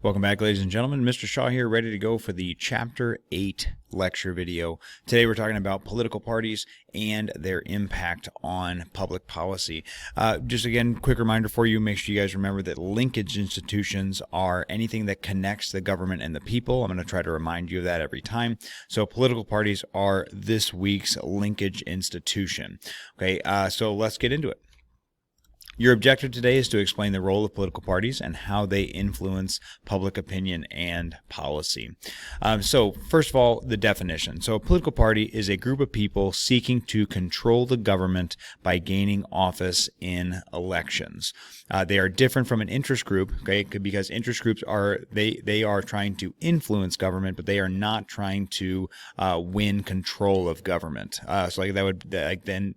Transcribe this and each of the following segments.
Welcome back, ladies and gentlemen. Mr. Shaw here, ready to go for the Chapter 8 lecture video. Today we're talking about political parties and their impact on public policy. Just again, quick reminder for you, make sure you guys remember that linkage institutions are anything that connects the government and the people. I'm going to try to remind you of that every time. So political parties are this week's linkage institution. Okay, so let's get into it. Your objective today is to explain the role of political parties and how they influence public opinion and policy. So first of all, the definition. So a political party is a group of people seeking to control the government by gaining office in elections. They are different from an interest group, okay, because interest groups are they are trying to influence government, but they are not trying to win control of government. So like that would then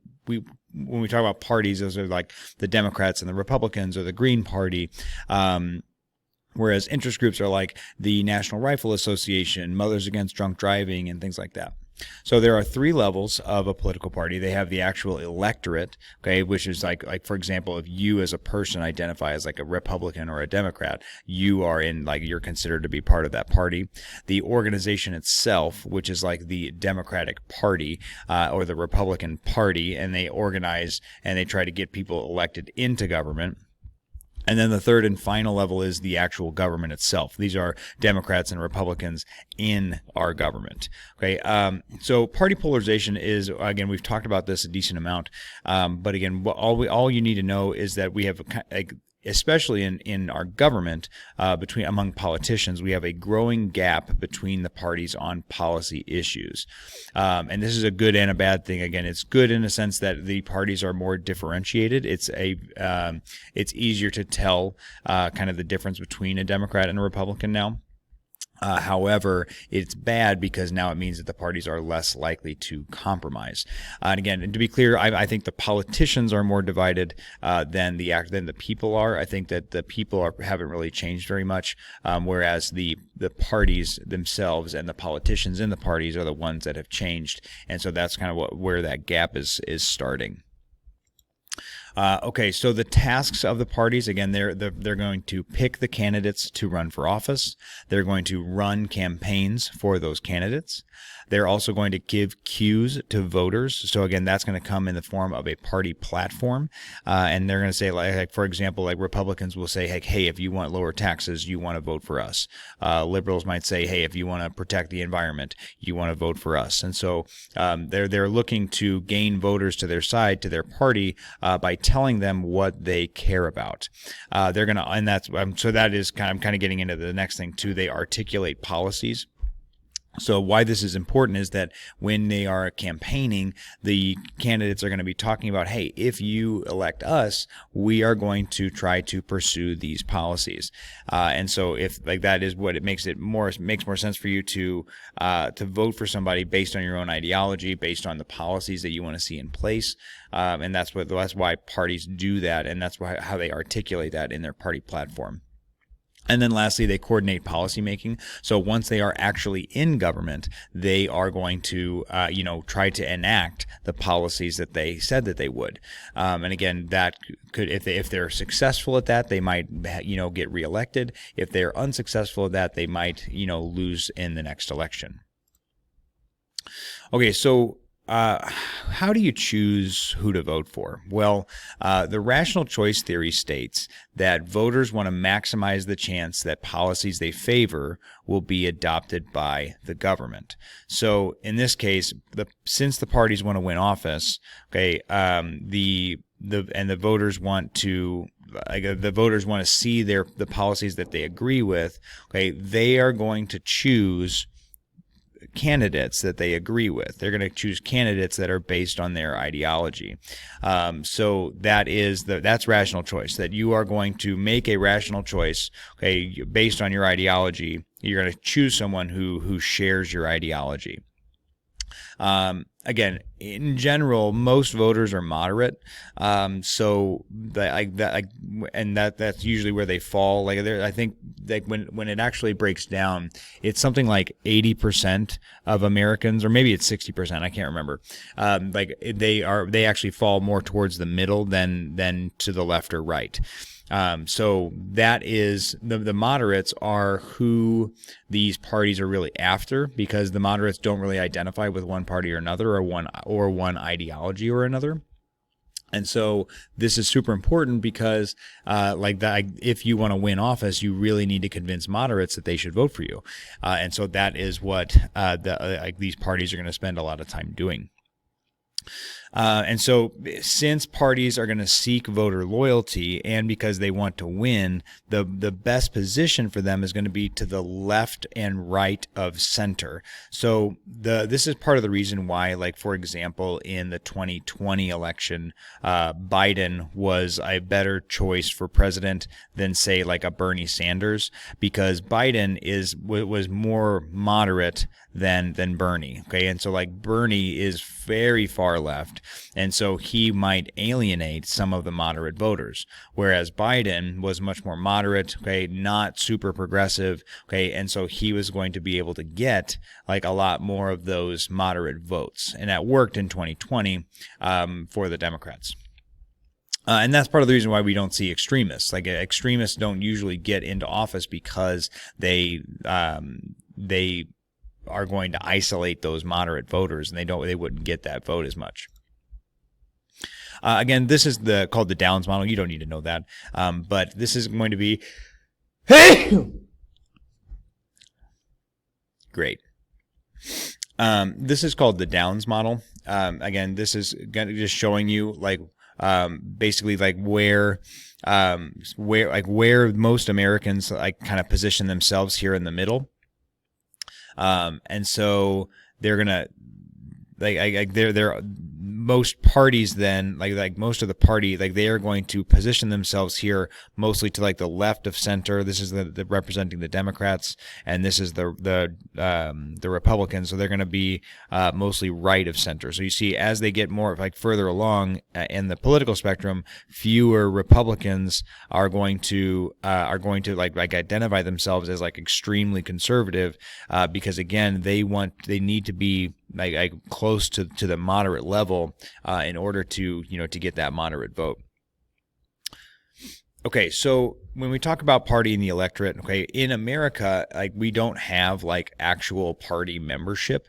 when we talk about parties, those are like the Democrats and the Republicans or the Green Party. Whereas interest groups are like the National Rifle Association, Mothers Against Drunk Driving, and things like that. So there are three levels of a political party. They have the actual electorate, okay, which is like for example, if you as a person identify as like a Republican or a Democrat, you are you're considered to be part of that party. The organization itself, which is like the Democratic Party or the Republican Party, and they organize and they try to get people elected into government. And then the third and final level is the actual government itself. These are Democrats and Republicans in our government. Okay, so party polarization is, again, we've talked about this a decent amount, but again, all you need to know is that we have especially in our government, among politicians, we have a growing gap between the parties on policy issues. And this is a good and a bad thing. Again, it's good in the sense that the parties are more differentiated. It's easier to tell kind of the difference between a Democrat and a Republican now. However, it's bad because now it means that the parties are less likely to compromise. And again, to be clear, I think the politicians are more divided than the people are. I think that the people haven't really changed very much, whereas the parties themselves and the politicians in the parties are the ones that have changed. And so that's kind of where that gap is starting. Okay, so the tasks of the parties, again, they're going to pick the candidates to run for office. They're going to run campaigns for those candidates. They're also going to give cues to voters. So again, that's going to come in the form of a party platform. And they're going to say, like for example, like Republicans will say, hey, if you want lower taxes, you want to vote for us. Liberals might say, hey, if you want to protect the environment, you want to vote for us. And so they're looking to gain voters to their side, to their party, by telling them what they care about. They're going to, and that's so that is I'm kind of getting into the next thing too. They articulate policies. So why this is important is that when they are campaigning, the candidates are going to be talking about, hey, if you elect us, we are going to try to pursue these policies. And so if like that is what it makes more sense for you to vote for somebody based on your own ideology, based on the policies that you want to see in place. And that's why parties do that, and that's how they articulate that in their party platform. And then lastly, they coordinate policymaking. So once they are actually in government, they are going to, try to enact the policies that they said that they would. And again, that could, if they're successful at that, they might, get reelected. If they're unsuccessful at that, they might, lose in the next election. Okay, so how do you choose who to vote for? Well, the rational choice theory states that voters want to maximize the chance that policies they favor will be adopted by the government. So in this case, since the parties want to win office, okay, the voters want to see the policies that they agree with. Okay, they are going to choose candidates that they agree with. They're going to choose candidates that are based on their ideology. So that's rational choice, that you are going to make a rational choice, okay, based on your ideology. You're going to choose someone who shares your ideology. Again, in general, most voters are moderate, so that's usually where they fall. I think when it actually breaks down, it's something like 80% of Americans, or maybe it's 60%. I can't remember. They actually fall more towards the middle than to the left or right. So that is the moderates are who these parties are really after, because the moderates don't really identify with one party or another, or one ideology or another. And so this is super important because, if you want to win office, you really need to convince moderates that they should vote for you. And so that is what these parties are going to spend a lot of time doing. And so since parties are going to seek voter loyalty, and because they want to win, the best position for them is going to be to the left and right of center. So this is part of the reason why, like, for example, in the 2020 election, Biden was a better choice for president than, say, like a Bernie Sanders, because Biden was more moderate than Bernie. Okay. And so, like, Bernie is very far left, and so he might alienate some of the moderate voters, whereas Biden was much more moderate, okay, not super progressive, okay, and so he was going to be able to get like a lot more of those moderate votes, and that worked in 2020 for the Democrats. And that's part of the reason why we don't see extremists. Like, extremists don't usually get into office because they are going to isolate those moderate voters, and they wouldn't get that vote as much. Again, this is called the Downs model. You don't need to know that, but this is going to be great. This is called the Downs model. Again, this is just showing you like basically like where most Americans like kind of position themselves here in the middle. And so they're gonna they're most parties then like most of the party, like they are going to position themselves here mostly to like the left of center. This is the representing the Democrats, and this is the Republicans. So they're going to be mostly right of center. So you see, as they get more like further along in the political spectrum, fewer Republicans are going to like identify themselves as like extremely conservative, because again they need to be like close to the moderate level in order to get that moderate vote. Okay, so when we talk about party in the electorate, okay, in America, like we don't have like actual party membership.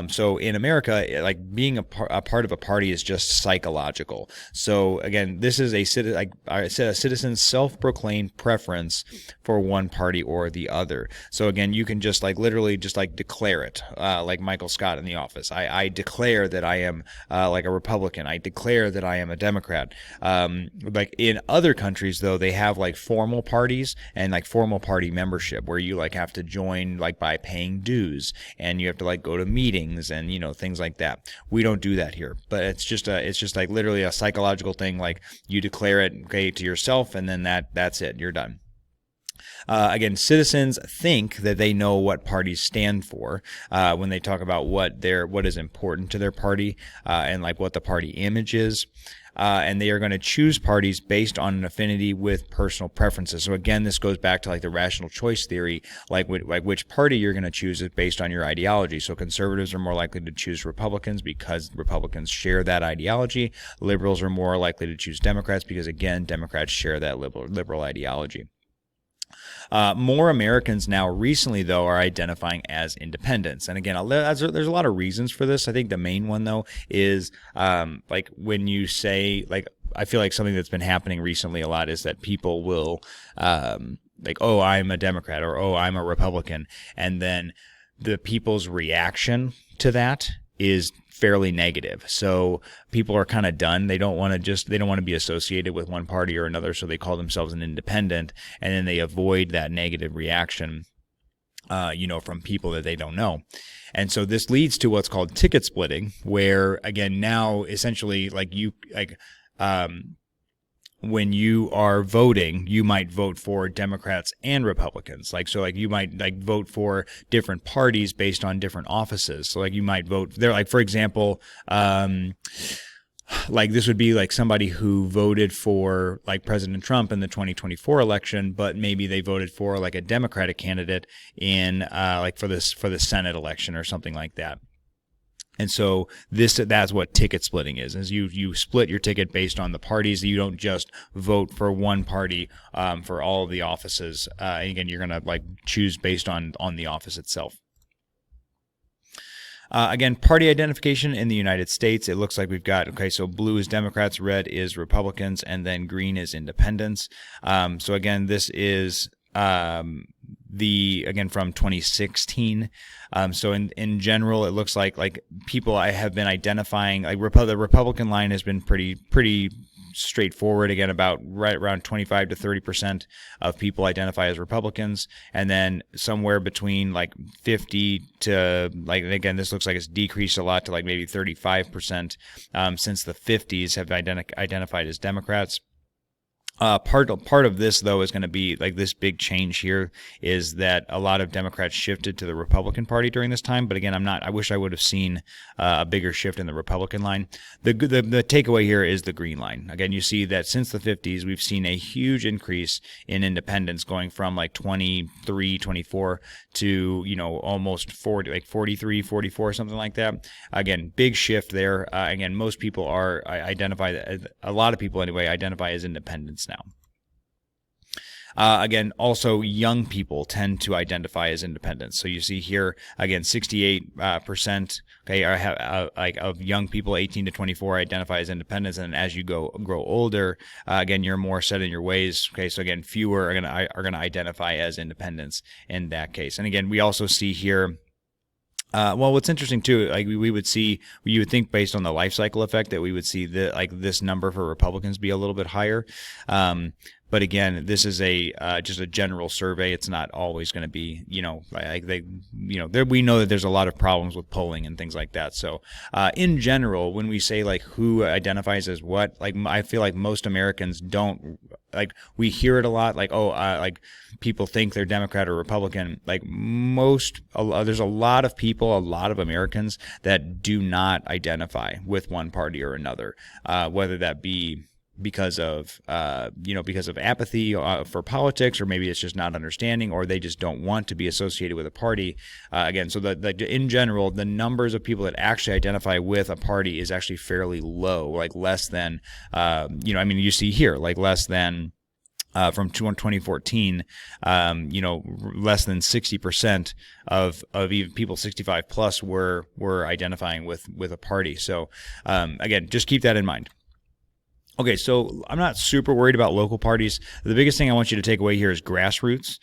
So in America, like being a part of a party is just psychological. So again, this is a citizen's self-proclaimed preference for one party or the other. So again, you can just like literally just like declare it, like Michael Scott in The Office. I declare that I am like a Republican. I declare that I am a Democrat. Like in other countries, though, they have like formal parties and like formal party membership where you like have to join like by paying dues, and you have to like go to meetings and things like that. We don't do that here, but it's just like literally a psychological thing. Like you declare it, okay, to yourself, and then that's it. You're done. Again, citizens think that they know what parties stand for when they talk about what is important to their party and like what the party image is. And they are going to choose parties based on an affinity with personal preferences. So again, this goes back to like the rational choice theory, like which party you're going to choose is based on your ideology. So conservatives are more likely to choose Republicans because Republicans share that ideology. Liberals are more likely to choose Democrats because, again, Democrats share that liberal ideology. More Americans now recently, though, are identifying as independents. And again, there's a lot of reasons for this. I think the main one, though, is like when you say, like, I feel like something that's been happening recently a lot is that people will like, oh, I'm a Democrat, or oh, I'm a Republican. And then the people's reaction to that is fairly negative. So people are kind of done. They don't want to be associated with one party or another, so they call themselves an independent, and then they avoid that negative reaction from people that they don't know. And so this leads to what's called ticket splitting, where again now essentially when you are voting, you might vote for Democrats and Republicans. You might vote for different parties based on different offices. So you might vote there, for example, this would be like somebody who voted for like President Trump in the 2024 election, but maybe they voted for like a Democratic candidate in for the Senate election or something like that. And so that's what ticket splitting is you split your ticket based on the parties. You don't just vote for one party for all of the offices. Again, you're going to like choose based on the office itself. Again, party identification in the United States, it looks like we've got, okay, so blue is Democrats, red is Republicans, and then green is independents. So again, this is again from 2016. So in general, it looks like people I have been identifying, like the Republican line has been pretty straightforward. Again, about right around 25 to 30% of people identify as Republicans, and then somewhere between like 50 to like, again, this looks like it's decreased a lot to like maybe 35% since the 50s have identified as Democrats. Part of this, though, is going to be like this big change here is that a lot of Democrats shifted to the Republican Party during this time. But again, I wish I would have seen a bigger shift in the Republican line. The takeaway here is the green line. Again, you see that since the 50s, we've seen a huge increase in independents going from like 23, 24 to, almost 40, like 43, 44, something like that. Again, big shift there. Again, most people a lot of people anyway, identify as independents now. Again, also young people tend to identify as independents. So you see here again, 68% of young people 18 to 24 identify as independents, and as you grow older, again, you're more set in your ways. Okay, so again, fewer are gonna identify as independents in that case. And again, we also see here. Well, what's interesting too, like you would think based on the life cycle effect that we would see this number for Republicans be a little bit higher. But again, this is just a general survey. It's not always going to be, we know that there's a lot of problems with polling and things like that. So, in general, when we say like who identifies as what, like I feel like most Americans don't, like we hear it a lot, like like people think they're Democrat or Republican. Like there's a lot of people, a lot of Americans that do not identify with one party or another, whether that be because of apathy for politics, or maybe it's just not understanding, or they just don't want to be associated with a party. Again, so in general, the numbers of people that actually identify with a party is actually fairly low, like less than, you see here, like less than. From 2014, less than 60% of even people 65 plus were identifying with a party. So again, just keep that in mind. Okay, so I'm not super worried about local parties. The biggest thing I want you to take away here is grassroots.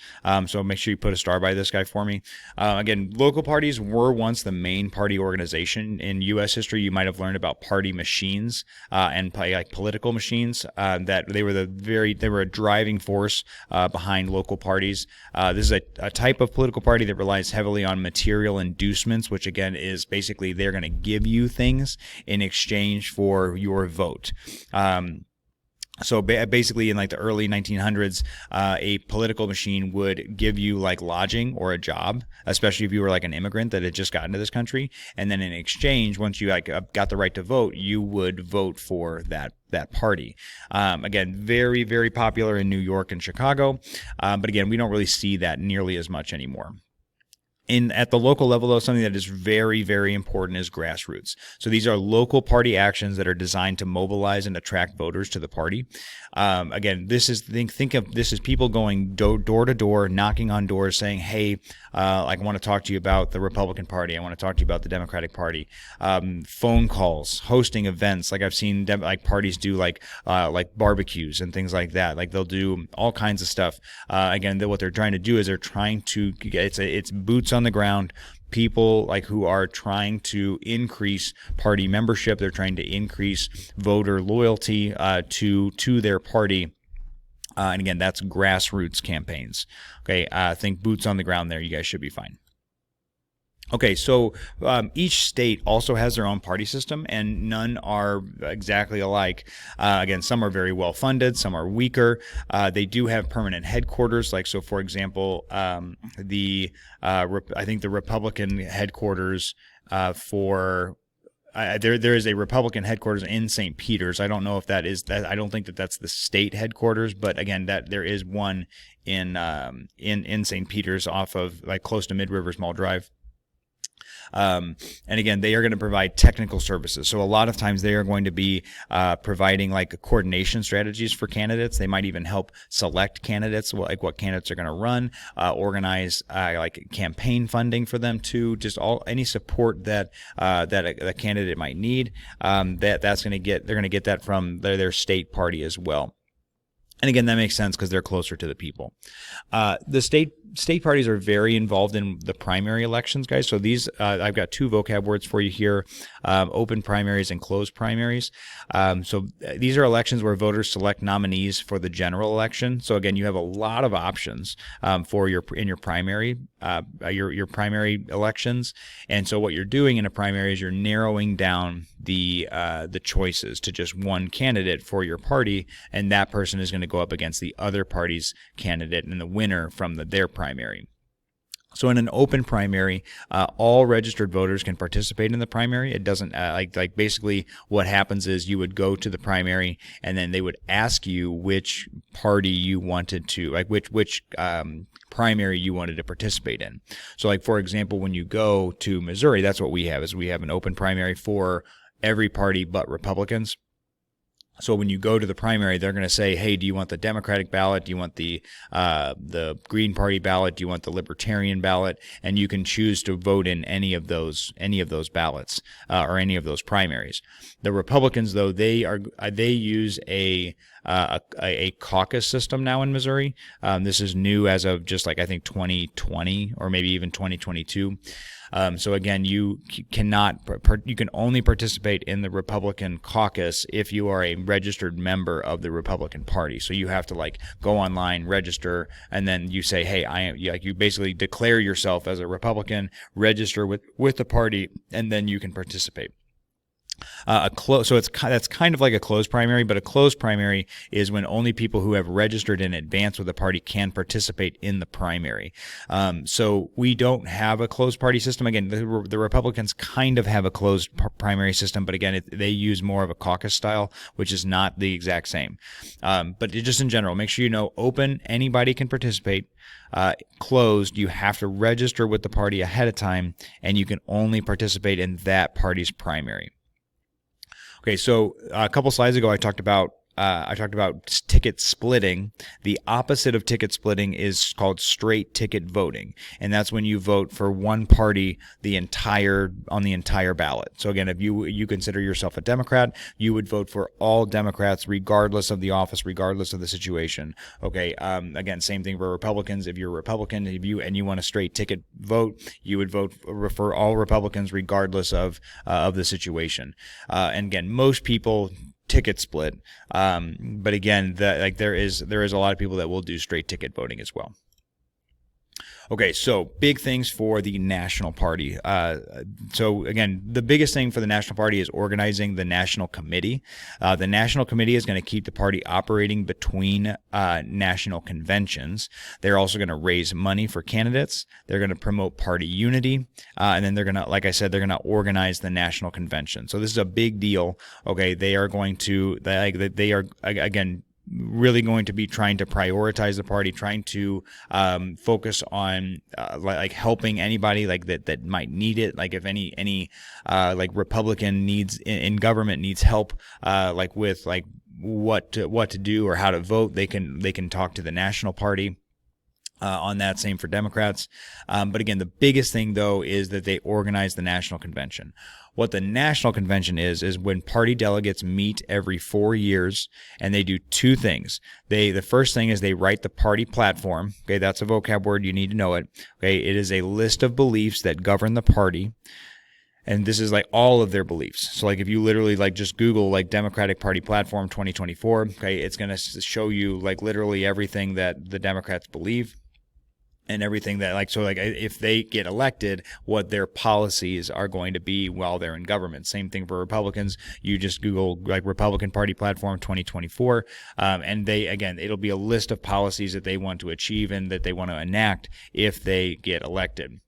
So make sure you put a star by this guy for me. Again, local parties were once the main party organization. In U.S. history, you might have learned about party machines and like political machines. That they were a driving force behind local parties. This is a type of political party that relies heavily on material inducements, which again is basically they're going to give you things in exchange for your vote. So basically in like the early 1900s, a political machine would give you like lodging or a job, especially if you were like an immigrant that had just gotten to this country. And then in exchange, once you got the right to vote, you would vote for that party. Again, very, very popular in New York and Chicago. But again, we don't really see that nearly as much anymore. At the local level, though, something that is very, very important is grassroots. So these are local party actions that are designed to mobilize and attract voters to the party. Again, think of this as people going door to door, knocking on doors, saying, "Hey, I want to talk to you about the Republican Party. I want to talk to you about the Democratic Party." Phone calls, hosting events. Like I've seen parties do like barbecues and things like that. Like they'll do all kinds of stuff. Again, what they're trying to do is they're trying to get it's boots on the ground, people like who are trying to increase party membership. They're trying to increase voter loyalty to their party. And again, that's grassroots campaigns. Okay, think boots on the ground there. You guys should be fine. Okay, so each state also has their own party system, and none are exactly alike. Again, some are very well funded, some are weaker. They do have permanent headquarters. Like, so for example, I think the Republican headquarters there is a Republican headquarters in St. Peter's. I don't know if that is that. I don't think that's the state headquarters, but again, that there is one in St. Peter's off of like close to Mid Rivers Mall Drive. And again, they are going to provide technical services. So a lot of times they are going to be providing like coordination strategies for candidates. They might even help select candidates, like what candidates are going to run, organize like campaign funding for them too, just any support that that a candidate might need. They're going to get that from their state party as well. And again, that makes sense because they're closer to the people. The state parties are very involved in the primary elections, guys. So these, I've got two vocab words for you here: open primaries and closed primaries. So these are elections where voters select nominees for the general election. So again, you have a lot of options for your primary elections. And so what you're doing in a primary is you're narrowing down the choices to just one candidate for your party, and that person is going to go up against the other party's candidate and the winner from their primary. So in an open primary, all registered voters can participate in the primary. It doesn't like basically what happens is you would go to the primary and then they would ask you which party you wanted to, like which primary you wanted to participate in. So like, for example, when you go to Missouri, that's what we have, is we have an open primary for every party but Republicans. So when you go to the primary, they're going to say, hey, do you want the Democratic ballot? Do you want the Green Party ballot? Do you want the Libertarian ballot? And you can choose to vote in any of those ballots or any of those primaries. The Republicans, though, they use a caucus system now in Missouri. This is new as of just like I think 2020 or maybe even 2022. So again, you can only participate in the Republican caucus if you are a registered member of the Republican Party. So you have to like go online, register, and then you say, hey, I am, like you basically declare yourself as a Republican, register with the party, and then you can participate. So that's kind of like a closed primary, but a closed primary is when only people who have registered in advance with the party can participate in the primary. So we don't have a closed party system. Again, the Republicans kind of have a closed primary system, but again, they use more of a caucus style, which is not the exact same. But just in general, make sure you know open, anybody can participate. Closed, you have to register with the party ahead of time, and you can only participate in that party's primary. Okay, so a couple slides ago, I talked about ticket splitting. The opposite of ticket splitting is called straight ticket voting, and that's when you vote for one party on the entire ballot. So again, if you consider yourself a Democrat, you would vote for all Democrats regardless of the office, regardless of the situation. Okay, again, same thing for Republicans. If you're a Republican, and you want a straight ticket vote, you would vote for all Republicans regardless of the situation. And again, most people ticket split, but again, there is a lot of people that will do straight ticket voting as well. Okay, so big things for the National Party. So again, the biggest thing for the National Party is organizing the National Committee. The National Committee is going to keep the party operating between national conventions. They're also going to raise money for candidates. They're going to promote party unity, and then they're going to, like I said, they're going to organize the National Convention. So this is a big deal. Okay, they are going to, they are again, really going to be trying to prioritize the party, trying to focus on like helping anybody like that might need it. Like if any like Republican needs in government needs help like with like what to do or how to vote, they can talk to the National Party. On that, same for Democrats. But again, the biggest thing, though, is that they organize the National Convention. What the National Convention is when party delegates meet every 4 years, and they do two things. The first thing is they write the party platform. Okay, that's a vocab word. You need to know it. Okay, it is a list of beliefs that govern the party. And this is like all of their beliefs. So like if you literally like just Google like Democratic Party Platform 2024, okay, it's going to show you like literally everything that the Democrats believe. And everything that like, so like if they get elected, what their policies are going to be while they're in government. Same thing for Republicans. You just Google like Republican Party Platform 2024. And it'll be a list of policies that they want to achieve and that they want to enact if they get elected.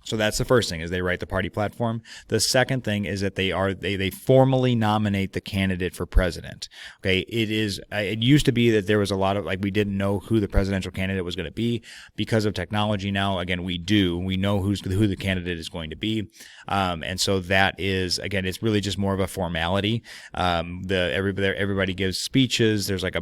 So that's the first thing, is they write the party platform. The second thing is that they formally nominate the candidate for president. Okay, it used to be that there was a lot of, like, we didn't know who the presidential candidate was going to be. Because of technology now, again, we know who the candidate is going to be. And so that is, again, it's really just more of a formality. Everybody gives speeches. There's like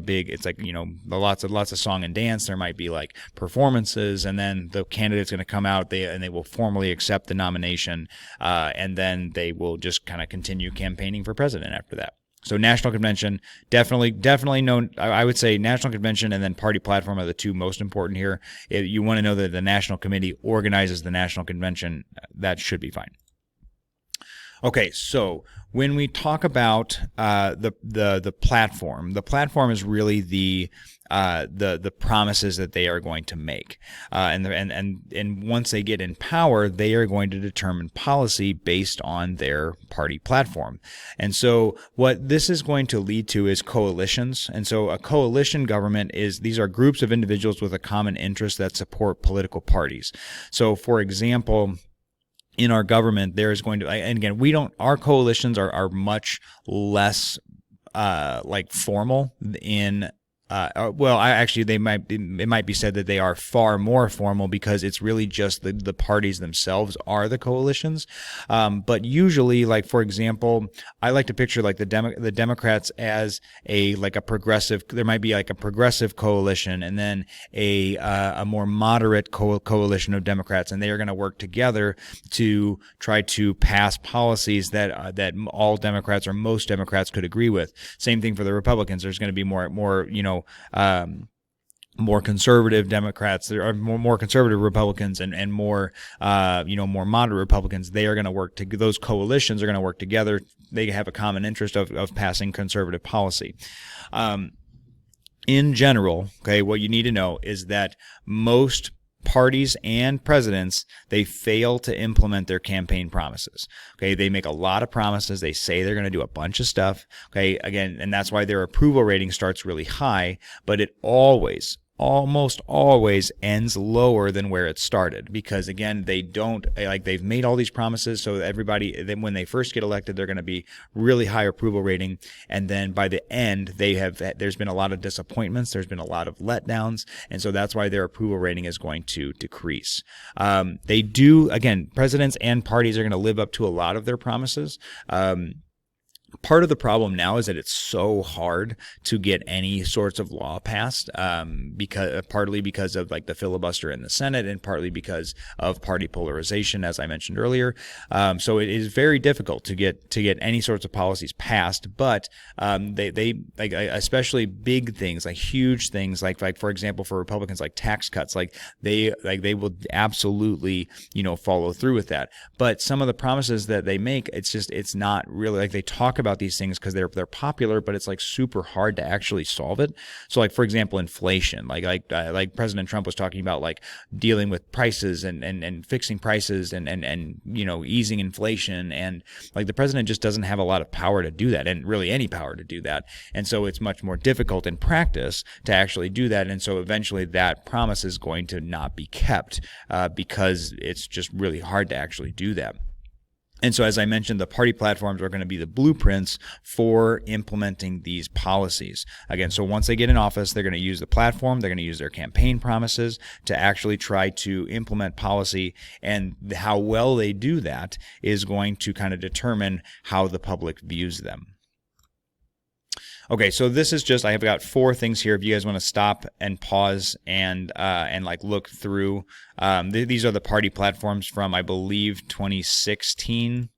lots of song and dance. There might be like performances, and then the candidate's going to come out, they will formally accept the nomination, and then they will just kind of continue campaigning for president after that. So national convention, definitely known. I would say national convention and then party platform are the two most important here. If you want to know that the national committee organizes the national convention, that should be fine. Okay, so when we talk about the platform is really the promises that they are going to make, and once they get in power, they are going to determine policy based on their party platform. And so what this is going to lead to is coalitions. And so a coalition government these are groups of individuals with a common interest that support political parties. So for example, in our government, there is going to, and again, our coalitions are much less like formal in it might be said that they are far more formal, because it's really just the parties themselves are the coalitions. But usually, like, for example, I like to picture like the Democrats as a progressive. There might be like a progressive coalition, and then a more moderate coalition of Democrats, and they are going to work together to try to pass policies that all Democrats or most Democrats could agree with. Same thing for the Republicans. There's going to be more conservative Democrats. There are more conservative Republicans and more more moderate Republicans. They are going to work those coalitions are going to work together. They have a common interest of passing conservative policy. In general, okay, what you need to know is that most parties and presidents, they fail to implement their campaign promises. Okay, they make a lot of promises. They say they're going to do a bunch of stuff. Okay, again, and that's why their approval rating starts really high, but it almost always ends lower than where it started, because again, they've made all these promises, so then when they first get elected, they're going to be really high approval rating, and then by the end, there's been a lot of disappointments, there's been a lot of letdowns, and so that's why their approval rating is going to decrease. Presidents and parties are going to live up to a lot of their promises. Part of the problem now is that it's so hard to get any sorts of law passed, partly because of like the filibuster in the Senate, and partly because of party polarization, as I mentioned earlier. So it is very difficult to get any sorts of policies passed. But they especially big things, like huge things, like for example, for Republicans, like tax cuts, they will absolutely follow through with that. But some of the promises that they make, it's not really, like, they talk about these things because they're popular, but it's like super hard to actually solve it. So like, for example, inflation, like President Trump was talking about, like dealing with prices and fixing prices and easing inflation, and like the president just doesn't have a lot of power to do that, and really any power to do that. And so it's much more difficult in practice to actually do that. And so eventually that promise is going to not be kept because it's just really hard to actually do that. And so, as I mentioned, the party platforms are going to be the blueprints for implementing these policies. Again, so once they get in office, they're going to use the platform, they're going to use their campaign promises to actually try to implement policy, and how well they do that is going to kind of determine how the public views them. Okay, so this is just, I have got 4 things here. If you guys want to stop and pause and like look through, these are the party platforms from, I believe, 2016.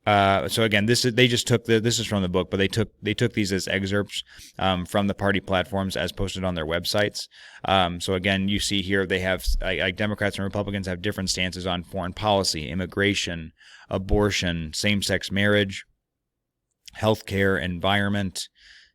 So again, this is from the book, but they took these as excerpts from the party platforms as posted on their websites. So again, you see here they have, like Democrats and Republicans have different stances on foreign policy, immigration, abortion, same-sex marriage, healthcare, environment,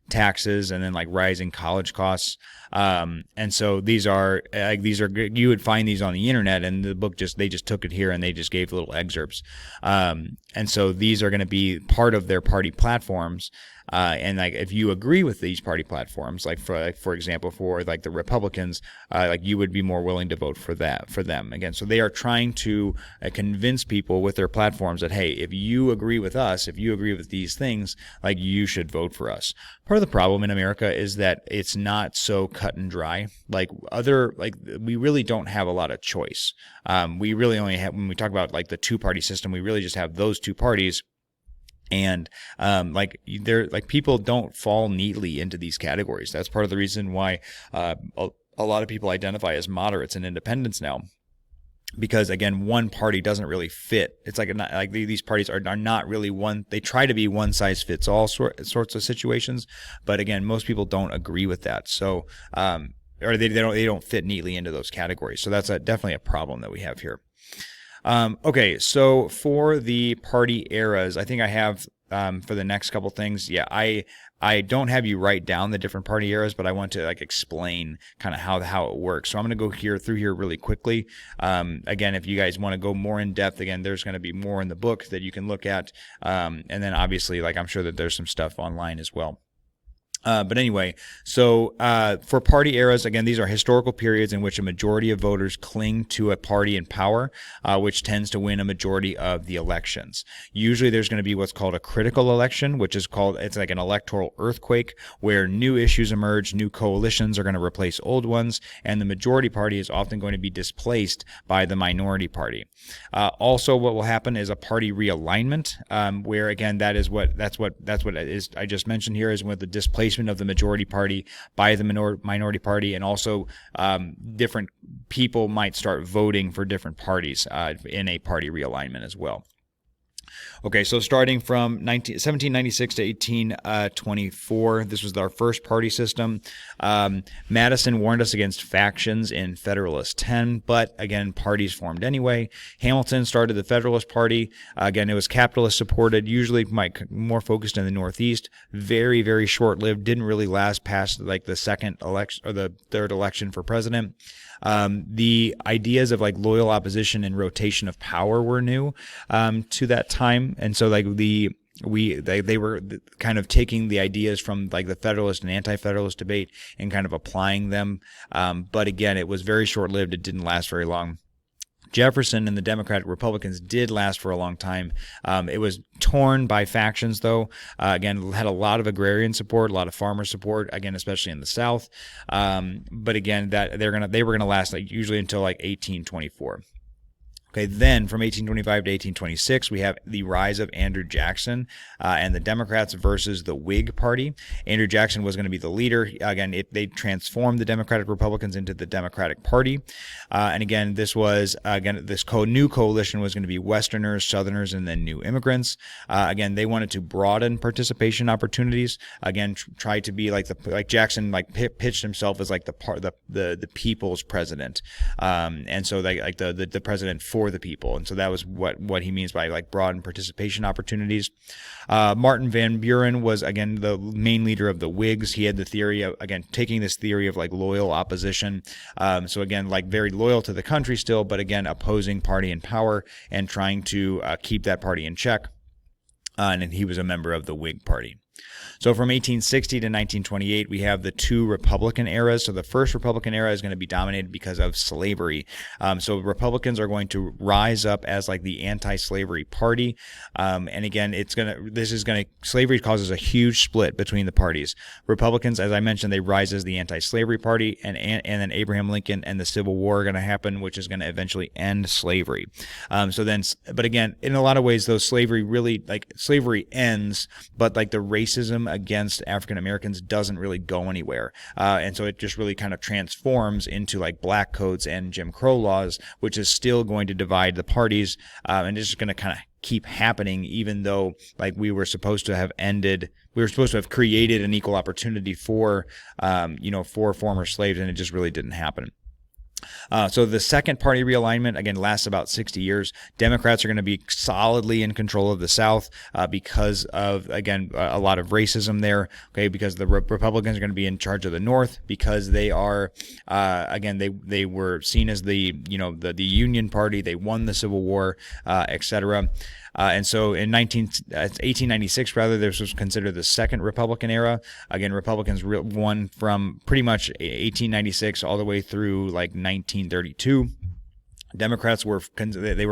taxes, and then like rising college costs. And so these are you would find these on the internet, and the book they just took it here and they just gave little excerpts. And so these are going to be part of their party platforms. And like if you agree with these party platforms, like for example, for like the Republicans, like you would be more willing to vote for them again. So they are trying to convince people with their platforms that, hey, if you agree with us, if you agree with these things, like you should vote for us. Part of the problem in America is that it's not so cut and dry. We really don't have a lot of choice. We really only have, when we talk about like the two-party system, we really just have those two parties. And people don't fall neatly into these categories. That's part of the reason why a lot of people identify as moderates and independents now. Because again, one party doesn't really fit. It's like these parties are not really one. They try to be one size fits all sorts of situations, but again, most people don't agree with that. So, or they don't fit neatly into those categories. So that's definitely a problem that we have here. Okay, so for the party eras, I think I have for the next couple things. Yeah, I don't have you write down the different party eras, but I want to like explain kind of how it works. So I'm going to go through here really quickly. Again, if you guys want to go more in depth, again, there's going to be more in the book that you can look at. And then obviously, like I'm sure that there's some stuff online as well. But anyway, so for party eras, again, these are historical periods in which a majority of voters cling to a party in power, which tends to win a majority of the elections. Usually there's going to be what's called a critical election, which is it's like an electoral earthquake where new issues emerge, new coalitions are going to replace old ones, and the majority party is often going to be displaced by the minority party. Also, what will happen is a party realignment, where again, that's what it is. I just mentioned here is with the displacement of the majority party by the minority party, and also different people might start voting for different parties in a party realignment as well. Okay, so starting from 1796 to 1824, this was our first party system. Madison warned us against factions in Federalist 10, but again, parties formed anyway. Hamilton started the Federalist Party. Again, it was capitalist supported, usually more focused in the Northeast. Very, very short-lived, didn't really last past like the second election or the third election for president. The ideas of like loyal opposition and rotation of power were new to that time, and so like they were kind of taking the ideas from like the Federalist and anti-Federalist debate and kind of applying them. But again, it was very short-lived. It didn't last very long. Jefferson and the Democratic Republicans did last for a long time. It was torn by factions, though. Again, had a lot of agrarian support, a lot of farmer support. Again, especially in the South. But again, they were gonna last like usually until like 1824. Okay, then from 1825 to 1826, we have the rise of Andrew Jackson and the Democrats versus the Whig Party. Andrew Jackson was going to be the leader. Again, they transformed the Democratic Republicans into the Democratic Party. And again, this new coalition was going to be Westerners, Southerners, and then new immigrants. Again, they wanted to broaden participation opportunities. Again, try to be like Jackson pitched himself as like the people's president. And so the president for the people, and so that was what he means by like broaden participation opportunities. Martin Van Buren was again the main leader of the Whigs. He had the theory of again taking this theory of like loyal opposition. So again, like very loyal to the country still, but again opposing party in power and trying to keep that party in check. And he was a member of the Whig Party. So from 1860 to 1928, we have the two Republican eras. So the first Republican era is going to be dominated because of slavery. So Republicans are going to rise up as like the anti-slavery party. And again, slavery causes a huge split between the parties. Republicans, as I mentioned, they rise as the anti-slavery party, and then Abraham Lincoln and the Civil War are going to happen, which is going to eventually end slavery. But again, in a lot of ways, though, slavery ends, but like the racism against African Americans doesn't really go anywhere. And so it just really kind of transforms into like black codes and Jim Crow laws, which is still going to divide the parties. And it's just going to kind of keep happening, even though like we were supposed to have created an equal opportunity for former slaves, and it just really didn't happen. So the second party realignment, again, lasts about 60 years. Democrats are going to be solidly in control of the South because of, again, a lot of racism there, okay, because the Republicans are going to be in charge of the North because they are, again, they were seen as the Union Party. They won the Civil War, etc. And so in 1896, this was considered the second Republican era. Again, Republicans won from pretty much 1896 all the way through like 1932. Democrats were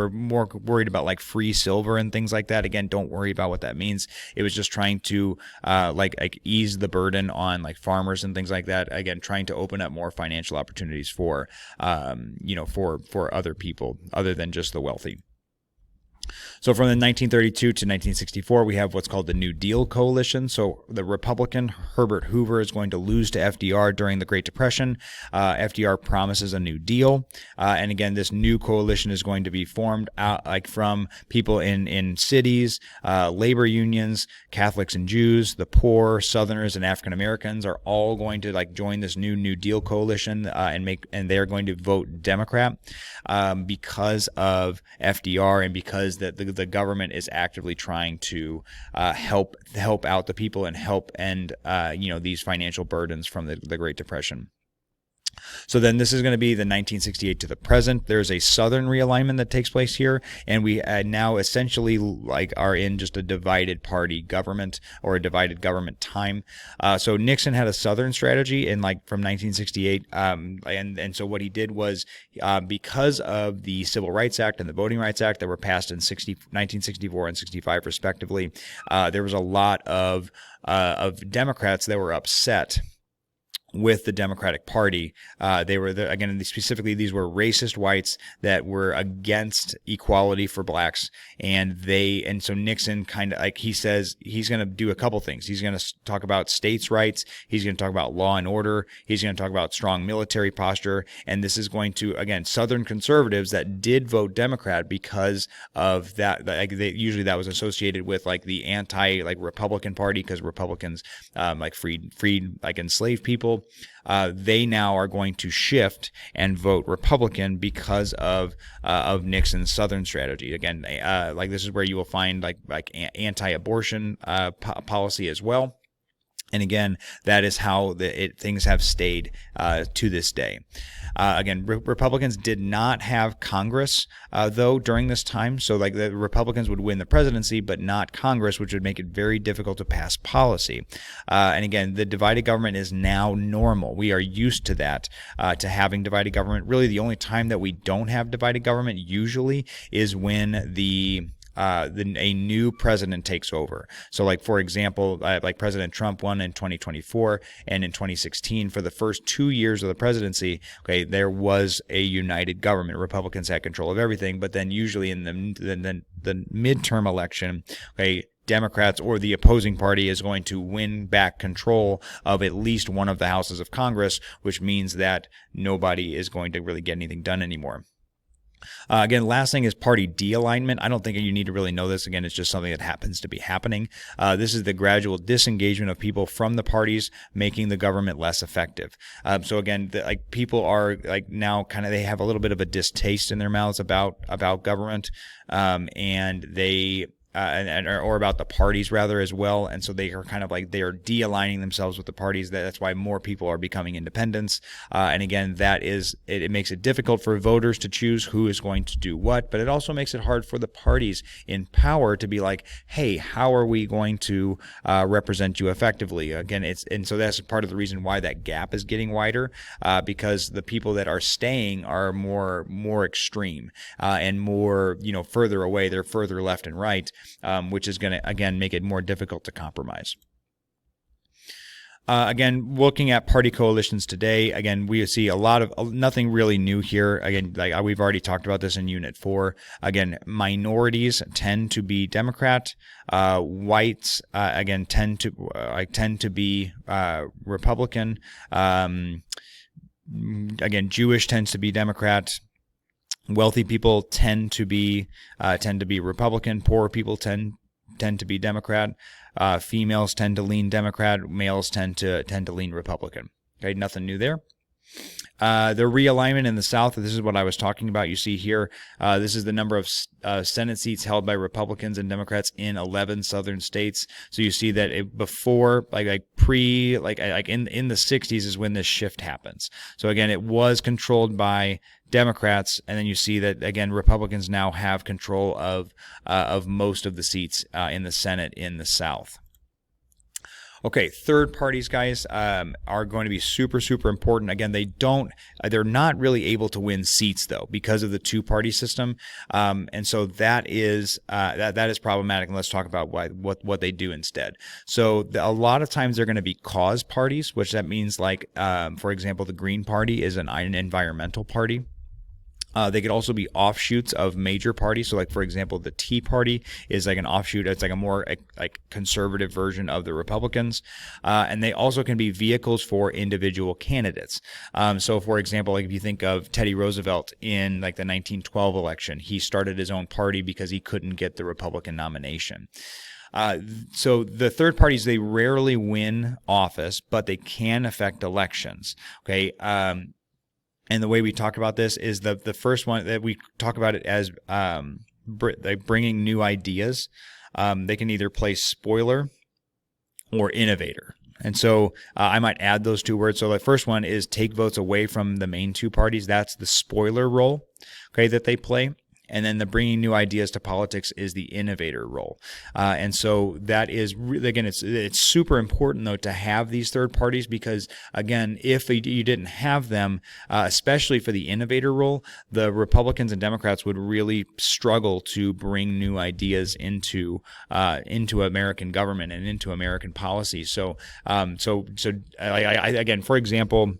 more worried about like free silver and things like that. Again, don't worry about what that means. It was just trying to like ease the burden on like farmers and things like that. Again, trying to open up more financial opportunities for for other people other than just the wealthy. So from 1932 to 1964, we have what's called the New Deal coalition. So the Republican Herbert Hoover is going to lose to FDR during the Great Depression. FDR promises a New Deal. And again, this new coalition is going to be formed out like from people in cities, labor unions, Catholics and Jews, the poor, Southerners, and African Americans are all going to like join this New Deal coalition and they're going to vote Democrat because of FDR and because that the government is actively trying to help out the people and help end these financial burdens from the Great Depression. So then this is going to be the 1968 to the present. There's a Southern realignment that takes place here, and we now essentially like are in just a divided party government or a divided government time. So Nixon had a Southern strategy in like from 1968, and so what he did was because of the Civil Rights Act and the Voting Rights Act that were passed in 1964 and 65 respectively, there was a lot of Democrats that were upset with the Democratic Party. They were again, specifically, these were racist whites that were against equality for blacks. And so Nixon kind of like, he says he's going to do a couple things. He's going to talk about states' rights. He's going to talk about law and order. He's going to talk about strong military posture. And this is going to, again, Southern conservatives that did vote Democrat because of that. Like usually that was associated with like the anti like Republican Party because Republicans like freed like enslaved people. They now are going to shift and vote Republican because of Nixon's Southern strategy. Again, like this is where you will find like anti-abortion policy as well. And again, that is how things have stayed to this day. Again, Republicans did not have Congress, though, during this time. So like the Republicans would win the presidency, but not Congress, which would make it very difficult to pass policy. And again, the divided government is now normal. We are used to that, to having divided government. Really, the only time that we don't have divided government usually is when a new president takes over. So like, for example, like President Trump won in 2024 and in 2016 for the first 2 years of the presidency, okay, there was a united government. Republicans had control of everything, but then usually in the midterm election, okay, Democrats or the opposing party is going to win back control of at least one of the houses of Congress, which means that nobody is going to really get anything done anymore. Again, last thing is party de-alignment. I don't think you need to really know this. Again, it's just something that happens to be happening. This is the gradual disengagement of people from the parties, making the government less effective. So again, like people are like now kind of, they have a little bit of a distaste in their mouths about government, and they or about the parties rather as well. And so they are kind of like, they are de-aligning themselves with the parties. That's why more people are becoming independents. And again, that is, it makes it difficult for voters to choose who is going to do what, but it also makes it hard for the parties in power to be like, hey, how are we going to represent you effectively? Again, and so that's part of the reason why that gap is getting wider, because the people that are staying are more extreme, and more, further away. They're further left and right. Which is going to, again, make it more difficult to compromise. Again, looking at party coalitions today, again, we see a lot of nothing really new here. Again, like we've already talked about this in Unit 4. Again, minorities tend to be Democrat. Whites, again, tend to be Republican. Again, Jewish tends to be Democrat. Wealthy people tend to be Republican. Poor people tend to be Democrat. Females tend to lean Democrat. Males tend to lean Republican. Okay, nothing new there. The realignment in the South, this is what I was talking about. You see here, this is the number of Senate seats held by Republicans and Democrats in 11 southern states. So you see that in the 60s is when this shift happens. So again, it was controlled by Democrats, and then you see that again, Republicans now have control of most of the seats in the Senate in the South. Okay, third parties, guys, are going to be super, super important. Again, they're not really able to win seats though because of the two-party system, and so that is problematic. And let's talk about what they do instead. So a lot of times they're going to be cause parties, which that means like, for example, the Green Party is an environmental party. They could also be offshoots of major parties. So like, for example, the Tea Party is like an offshoot. It's like a more like conservative version of the Republicans. And they also can be vehicles for individual candidates. So for example, like if you think of Teddy Roosevelt in like the 1912 election, he started his own party because he couldn't get the Republican nomination. So the third parties, they rarely win office, but they can affect elections. Okay. And the way we talk about this is the first one that we talk about it as bringing new ideas. They can either play spoiler or innovator. And so I might add those two words. So the first one is take votes away from the main two parties. That's the spoiler role, okay, that they play. And then the bringing new ideas to politics is the innovator role. And so that is really, again, it's super important though to have these third parties because again, if you didn't have them, especially for the innovator role, the Republicans and Democrats would really struggle to bring new ideas into American government and into American policy. So again, for example,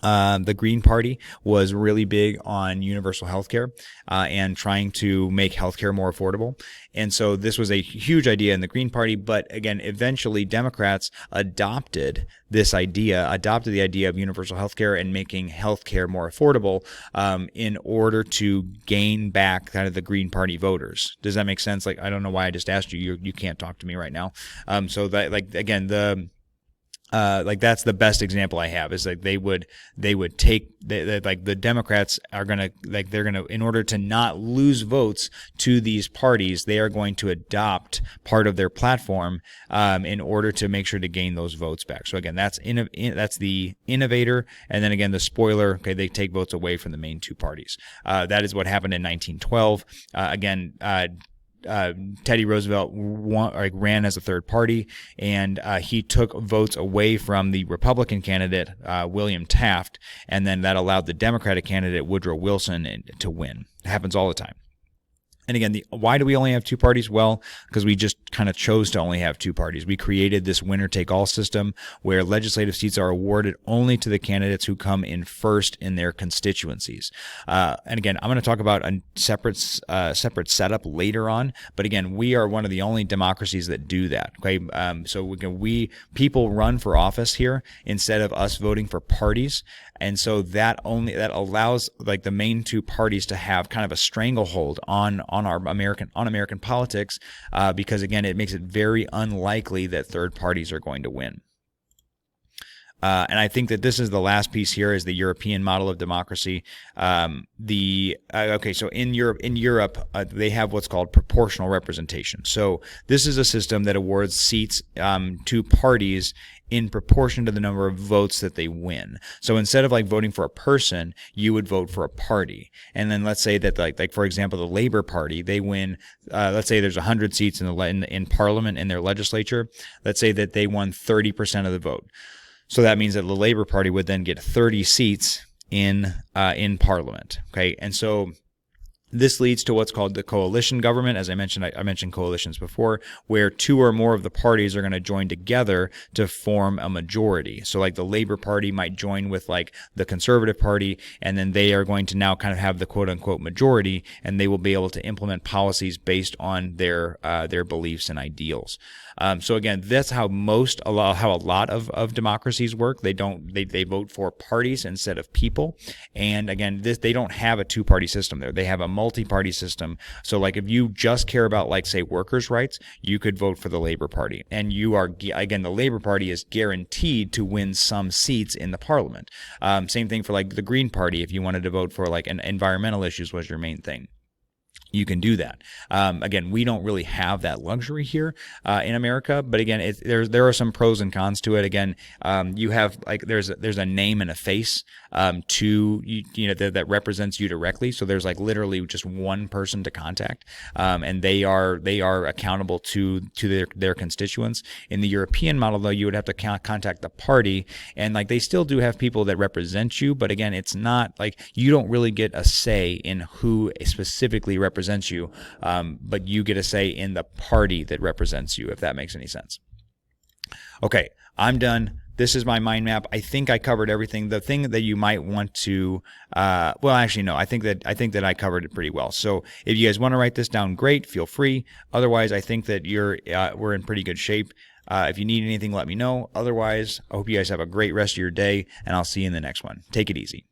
the Green Party was really big on universal health care and trying to make health care more affordable. And so this was a huge idea in the Green Party. But again, eventually Democrats adopted the idea of universal health care and making health care more affordable in order to gain back kind of the Green Party voters. Does that make sense? Like, I don't know why I just asked you. You can't talk to me right now. So that, like, again, that's the best example I have is like they would take like the Democrats are gonna in order to not lose votes to these parties, they are going to adopt part of their platform in order to make sure to gain those votes back. So again, that's the innovator, and then again the spoiler. Okay, they take votes away from the main two parties. That is what happened in 1912. Teddy Roosevelt ran as a third party, and he took votes away from the Republican candidate, William Taft, and then that allowed the Democratic candidate, Woodrow Wilson, to win. It happens all the time. And again, why do we only have two parties? Well, because we just kind of chose to only have two parties. We created this winner-take-all system where legislative seats are awarded only to the candidates who come in first in their constituencies. And again, I'm going to talk about a separate setup later on. But again, we are one of the only democracies that do that. Okay, so people run for office here instead of us voting for parties. And so that allows like the main two parties to have kind of a stranglehold on American politics, because again, it makes it very unlikely that third parties are going to win. And I think that this is the last piece here is the European model of democracy. So in Europe, they have what's called proportional representation. So this is a system that awards seats to parties in proportion to the number of votes that they win. So instead of like voting for a person, you would vote for a party. And then let's say that like for example, the Labor Party, they win, let's say there's 100 seats in Parliament in their legislature. Let's say that they won 30% of the vote. So that means that the Labor Party would then get 30 seats in Parliament. Okay, and so this leads to what's called the coalition government. As I mentioned coalitions before, where two or more of the parties are going to join together to form a majority. So like the Labor Party might join with like the Conservative Party, and then they are going to now kind of have the quote unquote majority, and they will be able to implement policies based on their beliefs and ideals. So again, that's how a lot of democracies work. They vote for parties instead of people. And again, they don't have a two-party system there. They have a multi-party system. So like if you just care about, like, say, workers' rights, you could vote for the Labor Party, and you are, again, the Labor Party is guaranteed to win some seats in the parliament. Same thing for like the Green Party. If you wanted to vote for like environmental issues was your main thing, you can do that. Again, we don't really have that luxury here in America, but again, there are some pros and cons to it. Again, you have, like, there's a name and a face to you know that represents you directly. So there's like literally just one person to contact, and they are accountable to their constituents. In the European model, though, you would have to contact the party, and like they still do have people that represent you, but again, it's not like you don't really get a say in who specifically represents you, but you get a say in the party that represents you, if that makes any sense. Okay, I'm done. This is my mind map. I think I covered everything. The thing that you might want to, well, actually, no, I think that I covered it pretty well. So if you guys want to write this down, great, feel free. Otherwise, I think that we're in pretty good shape. If you need anything, let me know. Otherwise, I hope you guys have a great rest of your day, and I'll see you in the next one. Take it easy.